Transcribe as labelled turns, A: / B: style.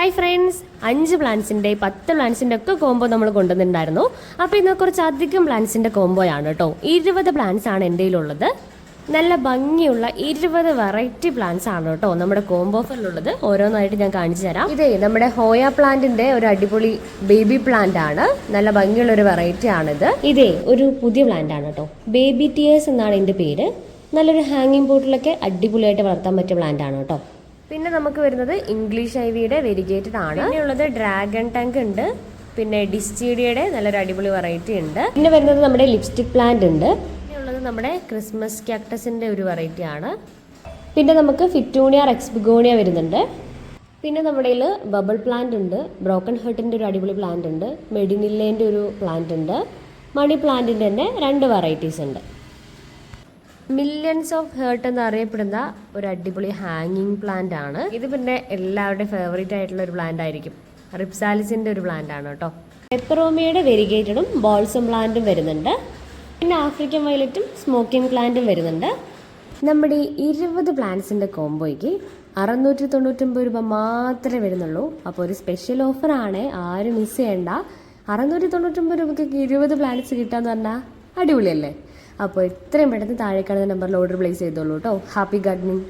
A: Hi friends, 5 പ്ലാന്റ്സിൻ്റെ 10 പ്ലാന്റ്സിൻ്റെ ഒക്കെ combo നമ്മൾ കൊണ്ടുവന്നിട്ടുണ്ടായിരുന്നു. അപ്പോൾ ഇന്ന് കുറച്ചധികം പ്ലാന്റ്സിൻ്റെ കോംബോയാണ് കേട്ടോ. 20 പ്ലാന്റ്സ് ആണ് എൻ്റെ കയ്യിലുള്ളത്. നല്ല ഭംഗിയുള്ള 20 വെറൈറ്റി പ്ലാന്റ്സ് ആണ് കേട്ടോ നമ്മുടെ കോംബോ ഓഫറിലുള്ളത്. ഓരോന്നായിട്ട് ഞാൻ കാണിച്ചു തരാം. ഇതേ നമ്മുടെ ഹോയ പ്ലാന്റിൻ്റെ ഒരു അടിപൊളി ബേബി പ്ലാന്റ് ആണ്. നല്ല ഭംഗിയുള്ള ഒരു വെറൈറ്റി ആണിത്. ഇതേ ഒരു പുതിയ പ്ലാന്റ് ആണ് കേട്ടോ. ബേബി ടിയേഴ്സ് എന്നാണ് എൻ്റെ പേര്. നല്ലൊരു ഹാങ്ങിങ് പോട്ടിലൊക്കെ അടിപൊളിയായിട്ട് വളർത്താൻ പറ്റിയ പ്ലാന്റ് ആണ് കേട്ടോ. പിന്നെ നമുക്ക് വരുന്നത് ഇംഗ്ലീഷ് ഐവിയുടെ വെരിഗേറ്റഡ് ആണ്. പിന്നെ ഉള്ളത് ഡ്രാഗൺ ടാങ്ക് ഉണ്ട്. പിന്നെ ഡിസ്റ്റീഡിയയുടെ നല്ലൊരു അടിപൊളി വെറൈറ്റി ഉണ്ട്. പിന്നെ വരുന്നത് നമ്മുടെ ലിപ്സ്റ്റിക് പ്ലാന്റ് ഉണ്ട്. പിന്നെ ഉള്ളത് നമ്മുടെ ക്രിസ്മസ് കാക്ടസിന്റെ ഒരു വെറൈറ്റി ആണ്. പിന്നെ നമുക്ക് ഫിറ്റൂണിയ റെക്സ് ബിഗോണിയ വരുന്നുണ്ട്. പിന്നെ നമ്മുടെ കയ്യിൽ ബബിൾ പ്ലാന്റ് ഉണ്ട്. ബ്രോക്കൺ ഹേർട്ടിന്റെ ഒരു അടിപൊളി പ്ലാന്റ് ഉണ്ട്. മെഡിനില്ലേന്റെ ഒരു പ്ലാന്റ് ഉണ്ട്. മണി പ്ലാന്റിന്റെ തന്നെ 2 വെറൈറ്റീസ് ഉണ്ട്. മില്യൺസ് ഓഫ് ഹേർട്ട് എന്ന് അറിയപ്പെടുന്ന ഒരു അടിപൊളി ഹാങ്ങിങ് പ്ലാന്റ് ആണ് ഇത്. പിന്നെ എല്ലാവരുടെയും ഫേവറേറ്റ് ആയിട്ടുള്ള ഒരു പ്ലാന്റ് ആയിരിക്കും. റിപ്സാലിസിന്റെ ഒരു പ്ലാന്റ് ആണ് കേട്ടോ. പെപ്പറോമിയുടെ വെരിഗേറ്റഡും ബോൾസം പ്ലാന്റും വരുന്നുണ്ട്. പിന്നെ ആഫ്രിക്കൻ വയലറ്റും സ്മോക്കിംഗ് പ്ലാന്റും വരുന്നുണ്ട്. നമ്മുടെ ഈ 20 പ്ലാന്റ്സിന്റെ കോംബോയ്ക്ക് 699 രൂപ മാത്രമേ വരുന്നുള്ളൂ. അപ്പോൾ ഒരു സ്പെഷ്യൽ ഓഫറാണ്, ആരും മിസ് ചെയ്യണ്ട. 699 രൂപയ്ക്ക് 20 പ്ലാന്റ്സ് കിട്ടാന്ന് പറഞ്ഞാൽ അടിപൊളിയല്ലേ? അപ്പോൾ എത്രയും പെട്ടെന്ന് താഴെ കാണുന്ന നമ്പറിൽ ഓർഡർ പ്ലേസ് ചെയ്തോളൂ കേട്ടോ. Happy gardening.